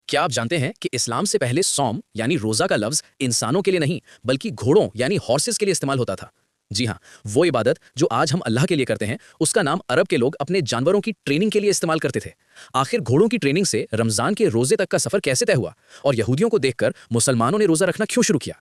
क्या आप जानते हैं कि इस्लाम से पहले सौम यानी रोजा का लफ्ज इंसानों के लिए नहीं बल्कि घोड़ों यानी हॉर्सेस के लिए इस्तेमाल होता था। जी हाँ, वो इबादत जो आज हम अल्लाह के लिए करते हैं उसका नाम अरब के लोग अपने जानवरों की ट्रेनिंग के लिए इस्तेमाल करते थे। आखिर घोड़ों की ट्रेनिंग से रमजान के रोजे तक का सफर कैसे तय हुआ और यहूदियों को देखकर मुसलमानों ने रोजा रखना क्यों शुरू किया?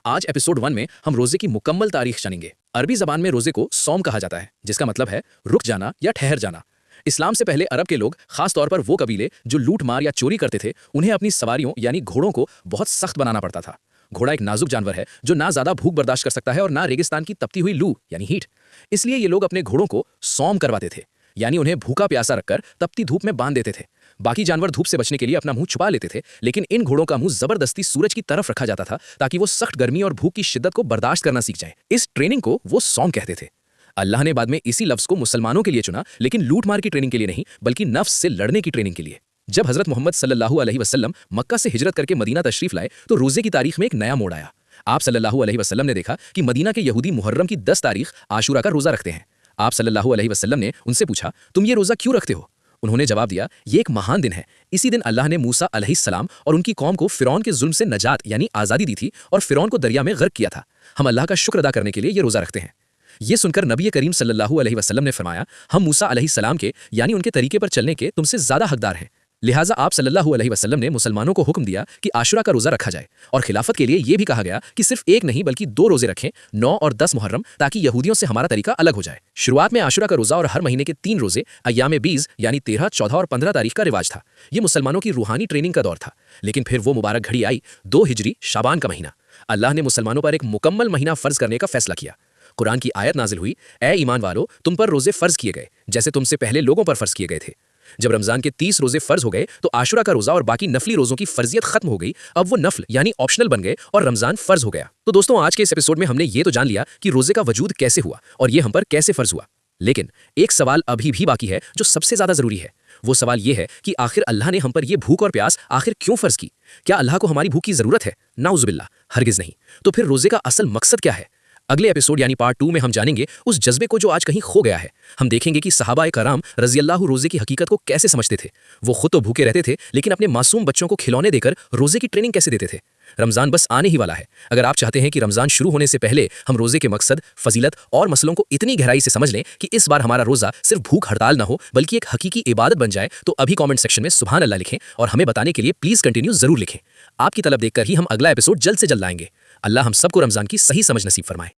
आज एपिसोड 1 में हम रोजे की मुकम्मल तारीख जानेंगे। अरबी जबान में रोजे को सौम कहा जाता है, जिसका मतलब है रुक जाना या ठहर जाना। इस्लाम से पहले अरब के लोग, खास तौर पर वो कबीले जो लूट मार या चोरी करते थे, उन्हें अपनी सवारियों यानी घोड़ों को बहुत सख्त बनाना पड़ता था। घोड़ा एक नाजुक जानवर है जो ना ज्यादा भूख बर्दाश्त कर सकता है और ना रेगिस्तान की तपती हुई लू यानी हीट। इसलिए ये लोग अपने घोड़ों को सौम करवाते थे, यानी उन्हें भूखा प्यासा रखकर तपती धूप में बांध देते थे। बाकी जानवर धूप से बचने के लिए अपना मुंह छुपा लेते थे, लेकिन इन घोड़ों का मुंह जबरदस्ती सूरज की तरफ रखा जाता था ताकि वो सख्त गर्मी और भूख की शिद्दत को बर्दाश्त करना सीख जाए। इस ट्रेनिंग को वो सौम कहते थे। अल्लाह ने बाद में इसी लफ्ज को मुसलमानों के लिए चुना, लेकिन लूट मार की ट्रेनिंग के लिए नहीं बल्कि नफ्स से लड़ने की ट्रेनिंग के लिए। जब हजरत मोहम्मद सल्लल्लाहु अलैहि वसल्लम मक्का से हिजरत करके मदीना तशरीफ लाए तो रोजे की तारीख में एक नया मोड़ आया। आप सल्लल्लाहु अलैहि वसल्लम ने देखा कि मदीना के यहूदी मुहर्रम की 10 तारीख आशूरा का रोजा रखते हैं। आप सल्लल्लाहु अलैहि वसल्लम ने उनसे पूछा, तुम ये रोजा क्यों रखते हो? उन्होंने जवाब दिया, ये एक महान दिन है। इसी दिन अल्लाह ने मूसा अलैहिस्सलाम और उनकी कौम को फिरौन के जुल्म से नजात यानी आज़ादी दी थी और फिरौन को दरिया में गर्क किया था। हम अल्लाह का शुक्र अदा करने के लिए ये रोजा रखते हैं। ये सुनकर नबी करीम सल्लल्लाहु अलैहि वसल्लम ने फरमाया, हम मूसा अलैहिस्सलाम के यानी उनके तरीके पर चलने के तुमसे ज्यादा हकदार हैं। लिहाजा आप सल्लल्लाहु अलैहि वसल्लम ने मुसलमानों को हुक्म दिया कि आशुरा का रोजा रखा जाए और खिलाफत के लिए यह भी कहा गया कि सिर्फ एक नहीं बल्कि 2 रोजे रखें, 9 और 10 मुहर्रम, ताकि यहूदियों से हमारा तरीका अलग हो जाए। शुरुआत में आशुरा का रोजा और हर महीने के 3 रोजे अय्याम बीज यानी 13, 14 और 15 तारीख का रिवाज था। यह मुसलमानों की रूहानी ट्रेनिंग का दौर था। लेकिन फिर वो मुबारक घड़ी आई, 2 हिजरी शाबान का महीना। अल्लाह ने मुसलमानों पर एक मुकम्मल महीना फर्ज करने का फैसला किया। कुरान की आयत नाजिल हुई, ए ईमान वालो, तुम पर रोजे फर्ज किए गए जैसे तुमसे पहले लोगों पर फर्ज किए गए थे। जब रमजान के 30 रोजे फर्ज हो गए तो आशुरा का रोजा और बाकी नफली रोजों की फर्जियत खत्म हो गई। अब वो नफल यानी ऑप्शनल बन गए और रमजान फर्ज हो गया। तो दोस्तों, आज के इस एपिसोड में हमने ये तो जान लिया कि रोजे का वजूद कैसे हुआ और ये हम पर कैसे फर्ज हुआ। लेकिन एक सवाल अभी भी बाकी है जो सबसे ज्यादा जरूरी है। वो सवाल ये है कि आखिर अल्लाह ने हम पर यह भूख और प्यास आखिर क्यों फर्ज की? क्या अल्लाह को हमारी भूख की जरूरत है? नाउजुबिल्लाह, हरगिज नहीं। तो फिर रोजे का असल मकसद क्या है? अगले एपिसोड यानी पार्ट 2 में हम जानेंगे उस जज्बे को जो आज कहीं खो गया है। हम देखेंगे कि सहाबाए कराम रज़ियल्लाहु रोजे की हकीकत को कैसे समझते थे। वो खुद तो भूखे रहते थे, लेकिन अपने मासूम बच्चों को खिलौने देकर रोजे की ट्रेनिंग कैसे देते थे। रमजान बस आने ही वाला है। अगर आप चाहते हैं कि रमजान शुरू होने से पहले हम रोजे के मकसद, फजीलत और मसलों को इतनी गहराई से समझ लें कि इस बार हमारा रोजा सिर्फ भूख हड़ताल ना हो बल्कि एक हकीकी इबादत बन जाए, तो अभी कमेंट सेक्शन में सुभान अल्लाह लिखें और हमें बताने के लिए प्लीज कंटिन्यू जरूर लिखें। आपकी तलब देखकर ही हम अगला एपिसोड जल्द से जल्द लाएंगे। अल्लाह हम सबको रमजान की सही समझ नसीब फरमाए।